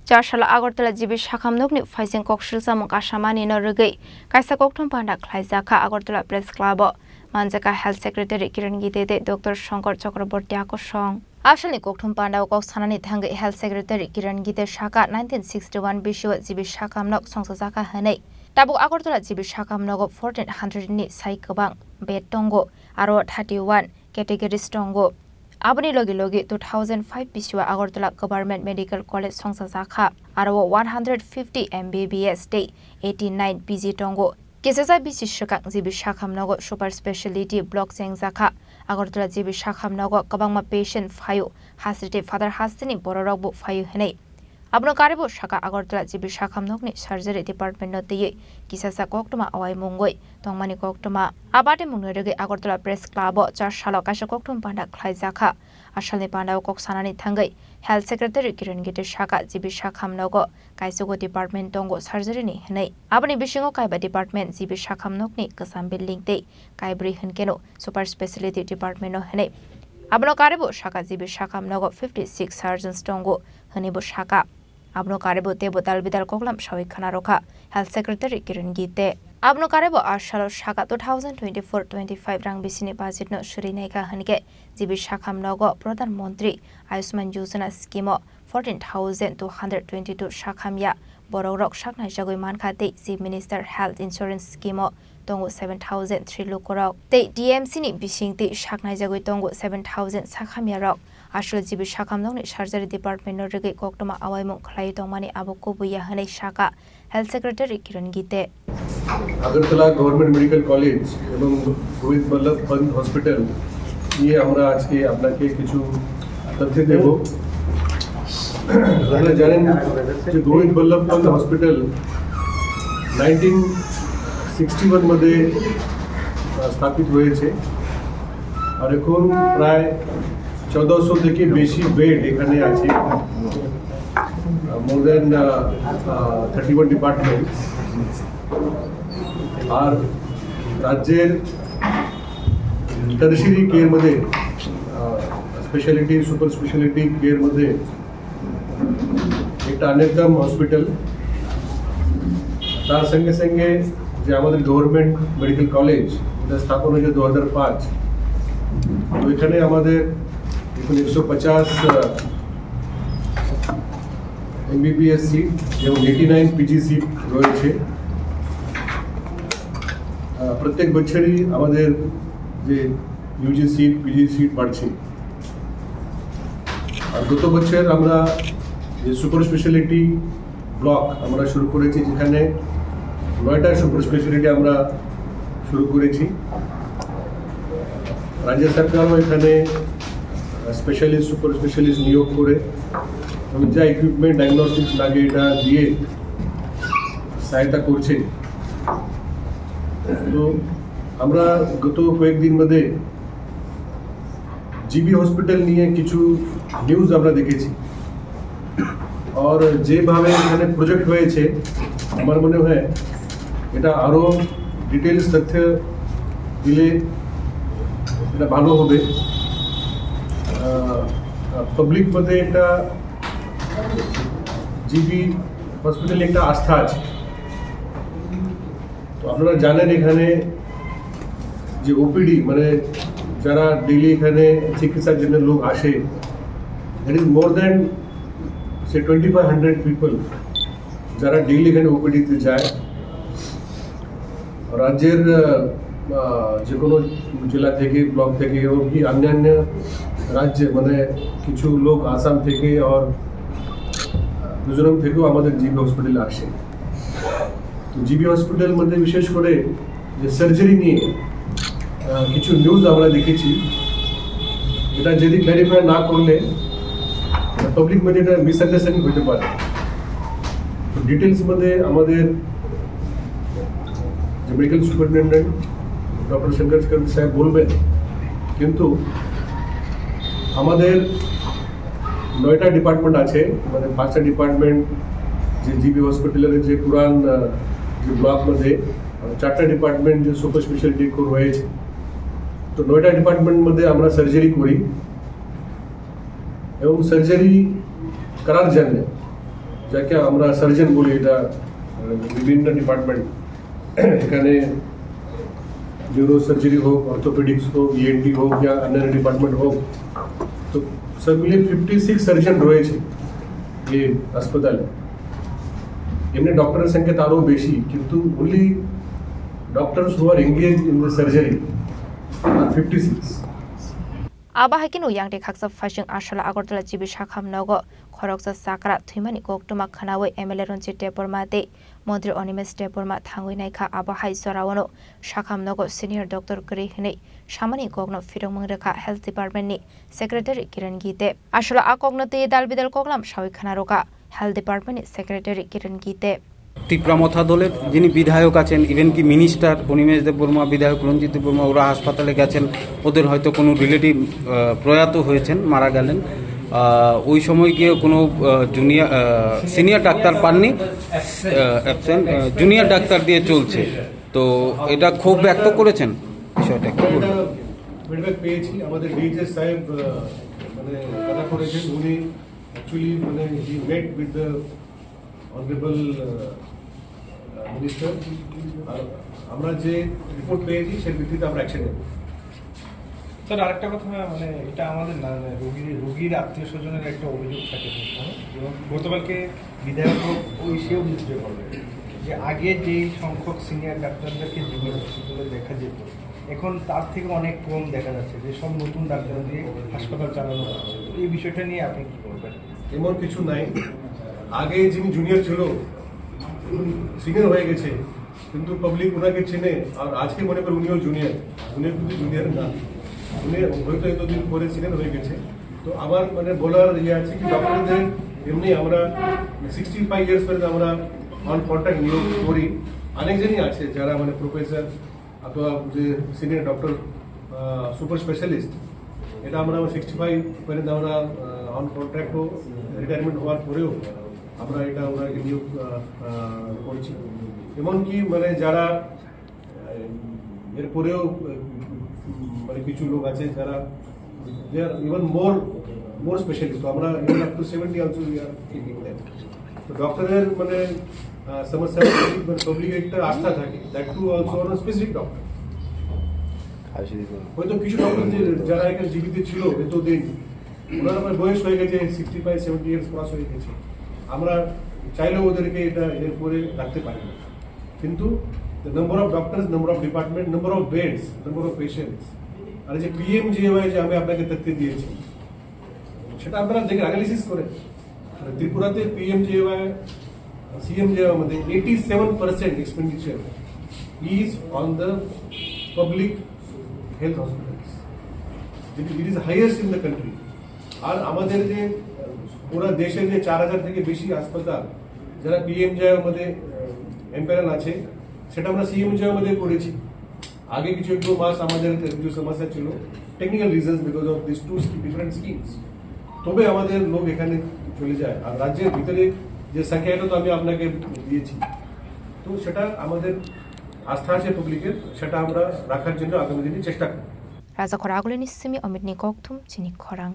Jarshala Agortala Jibi Shakamnukni Faising Kokshil Samuk Ashamani no Rugi, Kaisa Koktum Panda Klaizaka Agortala Press Club, Manzaka Health Secretary Kiran Gite, Dr. Shankar Chakraborty Akoshong. Ashali Koktum Panda Koksanani Tangi Health Secretary Kiran Gite Shaka 1961 Bishu Jibi Shakamnok Songsaka Hane. Tabu Agortala Jibi Shakamnogo 1400 ni Saikabang, Bed Tongo, Aro 31, Categories Tongo. Abani logi 2005 Biswa Agortala Government Medical College Songsaka, Aro 150 MBBS Day, 89 PG Tongo. Kisasa Bisi Shakak Zibi Shakamnogo Super Specialty Block Zengzaka, Agortala Zibi Shakamnogo Kabangma Patient Fayu, Hasiti Father Hastini Bororobu Fayu Hene. Abno Karibo Shaka Agortala Jibi Shakamnokni Surgery Department of the Kisasa Koktuma Awai Mungoi, Tongmani Koktuma, Abate Munurigi Agortala Press Club, Jarshala Kasha Koktum Panda Klaizaka, Ashali Panda Koksanani Tangai, Health Secretary Kiran Gite Shaka Jibi Shakamnogo, Kaisugo Department Tongo Surgery ni Hene, Abani Bishingo Kaiba Department Zibi Shakamnokni, Kasam Building Day, Kaibri Henkeno, Super Specialty Department of Hene. Abno Karibo Shaka Zibi Shakamnogo 56 Sergeants Tongo, Hanibo Shaka. Abno Karibo Tebo Dalbidal Koklam Shawi Kanaroka, Health Secretary Kiran Gite. Abno Karibo Ashalo Shaka 2024-25 Rang Bisini Basit no Shurineka Hanike, Zibi Shakam Nogo, Pradhan Montri, Ayusman Yojana Schemo, 14,222 Shakamya, Bororok Shakna Jagui Mankate, Chief Minister Health Insurance Schemo, Tongo 7,003 Lukorok. Te DMC ni Bishingti Shakna Jagui Tongo 7,000 Sakamya Rock. Ashul Jibi Shakamnokni Surgery Department no Rigi Koktuma Awaimung Klai Tongmani Abuko Buya Hane Shaka, Health Secretary Kiran Gite. Agartala Government Medical College এবং Govinda Vallabh Pant hospital নিয়ে আমরা আজকে আপনাকে কিছু তথ্য দেব। আপনারা জানেন যে গোবিন্দ বল্লভ পন্ত হসপিটাল 1961 मध्ये স্থাপিত হয়েছে আর এখন প্রায় 1400 থেকে বেশি বেড এখানে আছে। more than 31 ডিপার্টমেন্টস আর রাজ্যের টারশিয়ারি কেয়ার মধ্যে স্পেশালিটি সুপার স্পেশালিটি কেয়ার মধ্যে একটা অন্যতম হসপিটাল। তার সঙ্গে সঙ্গে যে আমাদের গভর্নমেন্ট মেডিকেল কলেজ এটা স্থাপন হয়েছে 2005। তো এখানে আমাদের 150 MBBS সিট এবং 89 PG সিট রয়েছে। প্রত্যেক বছরই আমাদের যে ইউজি সিট পিজি সিট বাড়ছে। আর গত বছর আমরা যে সুপার স্পেশালিটি ব্লক আমরা শুরু করেছি, যেখানে 9টা সুপার স্পেশালিটি আমরা শুরু করেছি। রাজ্য সরকারও এখানে স্পেশালিস্ট সুপার স্পেশালিস্ট নিয়োগ করে এবং যা ইকুইপমেন্ট ডায়াগনস্টিক্স লাগে এটা দিয়ে সহায়তা করছে। তো আমরা গত কয়েকদিন মধ্যে জিবি হসপিটাল নিয়ে কিছু নিউজ আমরা দেখেছি আর যেভাবে এখানে প্রজেক্ট হয়েছে আমার মনে হয় এটা আরো ডিটেইলস তথ্য দিলে এটা ভালো হবে। পাবলিক মধ্যে একটা জিবি হসপিটালে একটা আস্থা আছে। তো আপনারা জানেন এখানে যে ওপিডি মানে যারা ডেইলি এখানে চিকিৎসার জন্য লোক আসে, that is more than 2500 people যারা ডেইলি এখানে ওপিডিতে যায়। রাজ্যের যে কোনো জেলা থেকে ব্লক থেকে এবং কি অন্যান্য রাজ্যে মানে কিছু লোক আসাম থেকে আর মিজোরাম থেকেও আমাদের জিবি হসপিটালে আসে। তো জিবি হসপিটাল মধ্যে বিশেষ করে যে সার্জারি নিয়ে কিছু নিউজ আমরা দেখেছি, এটা যদি ক্ল্যারিফাই না করলে পাবলিক মধ্যে এটা মিসআন্ডারস্ট্যান্ডিং হতে পারে। তো ডিটেলস মধ্যে আমাদের যে মেডিকেল সুপারিনটেন্ডেন্ট ডক্টর শঙ্কর সাহেব বলবেন, কিন্তু আমাদের 9টা ডিপার্টমেন্ট আছে, মানে 5টা ডিপার্টমেন্ট যে জিবি হসপিটালের যে পুরান যে ব্লক মধ্যে 4টা ডিপার্টমেন্ট যে সুপার স্পেশালিটি কোর হয়েছে। তো 9টা ডিপার্টমেন্ট মধ্যে আমরা সার্জারি করি এবং সার্জারি করার জন্য যাকে আমরা সার্জন বলি, এটা বিভিন্ন ডিপার্টমেন্ট, এখানে न्यूरो सर्जरी हो, ऑर्थोपेडिक्स हो, ENT हो या अन्य डिपार्टमेंट हो, तो सब मिले 56 सर्जन রয়েছে এই হাসপাতালে। এমনি ডক্টরের সংখ্যা তারও বেশি, কিন্তু only doctors who are engaged in the surgery are 56. Abahakin uyang de khaksa fashion ashala agortala jibi shakham nogo khoroksa sakra thimani koktuma khanawe MLA ronchi tepormate মন্ত্রী অনিমেষ টেপরমা থাঙ্গুই নাইখা আবহাই সরাওয়ানো শাখাম নগর সিনিয়র ডক্টর করি হিনে সামানি কগ্ন ফিরংমং রেখা হেলথ ডিপার্টমেন্টনি সেক্রেটারি কিরণ গীতে আসলে আকগ্নতে দাল বিদাল কগলাম সাউইখানা Roca health ডিপার্টমেন্টনি secretary কিরণ গীতে তীব্রামথা দলের যিনি বিধায়ক আছেন, ইভেন কি মিনিস্টার অনিমেষ দেববর্মা, বিধায়ক রঞ্জিত দেববর্মা, ওরা হাসপাতালে গেছেন, ওদের হয়তো কোনো রিলেটিভ প্রয়াত হয়েছেন, মারা গেলেন। ওই সময় গিয়ে কোনো সিনিয়র ডাক্তার পাননি, অ্যাবসেন্ট, জুনিয়র ডাক্তার দিয়ে চলছে। তো এটা ক্ষোভ ব্যক্ত করেছেন, বিষয়টা কি বলবেন? ফিডব্যাক পেয়েছি, আমাদের ডিএইচএস সাহেব মানে কথা করেছেন, উনি অ্যাকচুয়ালি মানে he met with the honourable minister. আমরা যে রিপোর্ট পেয়েছি সেই ভিত্তিতে আমরা অ্যাকশন নেব। স্যার, আরেকটা কথা, মানে এটা আমাদের না, রোগীর আত্মীয় স্বজনের একটা অভিযোগ থাকে এবং গতকালকে বিধায়ক ওই সেও নিশ্চয় করবে যে আগে যেই সংখ্যক সিনিয়র ডাক্তারদেরকে জিবি হসপিটালে দেখা যেত, এখন তার থেকে অনেক কম দেখা যাচ্ছে, যে সব নতুন ডাক্তার দিয়ে হাসপাতাল চালানো হচ্ছে। তো এই বিষয়টা নিয়ে আপনি কি বলবেন? এমন কিছু নাই, আগে যিনি জুনিয়র ছিল সিনিয়র হয়ে গেছে, কিন্তু পাবলিক ওনাকে চেনে, আর আজকে মনে করে উনিও জুনিয়র, উনি কিন্তু জুনিয়র না, উনি হয়তো এতদিন পরে সিনিয়র হয়ে গেছে। তো আমার মানে বলার ইয়ে আছে কি ডক্টরদের এমনি আমরা 65 ইয়ার্স পর্যন্ত আমরা অন কন্ট্রাক্ট নিয়োগ করি। অনেকজনই আছে যারা মানে প্রফেসর অথবা যে সিনিয়র ডক্টর সুপার স্পেশালিস্ট, এটা আমরা 65 পর্যন্ত আমরা অন কন্ট্রাক্টও রিটায়ারমেন্ট হওয়ার পরেও আমরা এটা ওনাকে নিয়োগ করছি। এমনকি মানে যারা এরপরেও মানে কিছু লোক আছে যারা ইভেন মোর স্পেশালিস্ট, আমরা even up to 70 also we are taking that. তো ডক্টরের মানে সমস্যা পাবলিক একটা আস্থা থাকে, that to also on specific doctor. হয়তো কিছু ডক্টর যারা এখানে জীবিত ছিল এতদিন, ওনার আমার বয়স হয়ে গেছে 65-70 ইয়ার্স ক্রস হয়ে গেছে, আমরা চাইলেও ওদেরকে এটা এরপরে রাখতে পারি না। কিন্তু number of doctors, number of department, number of beds, number of patients, আর যে PMJAY যে আমি আপনাকে তথ্য দিয়েছি, সেটা আপনারা দেখে অ্যানালিসিস করে ত্রিপুরাতে PMJAY CMJAY মধ্যে 87% expenditure is on the public health hospitals, it is highest in the country. আর আমাদের যে পুরো দেশের যে 4000 থেকে বেশি হাসপাতাল যারা PMJAY মধ্যে এমপ্যানেল আছে, সেটা আমরা CMJAY মধ্যে করেছি। আগে কিছু একটু মাস আমাদের কিছু সমস্যা ছিল, technical reasons because of this two different schemes, তবে আমাদের লোক এখানে চলে যায়। আর রাজ্যের ভিতরে যে সংখ্যাটা তো আমি আপনাকে দিয়েছি, তো সেটা আমাদের আস্থা আছে পাবলিকের, সেটা আমরা রাখার জন্য আগামী দিনে চেষ্টা করব। রাজা খরা আগুলিনি সিমি অমিতনি ককথুম চিনি খরাং।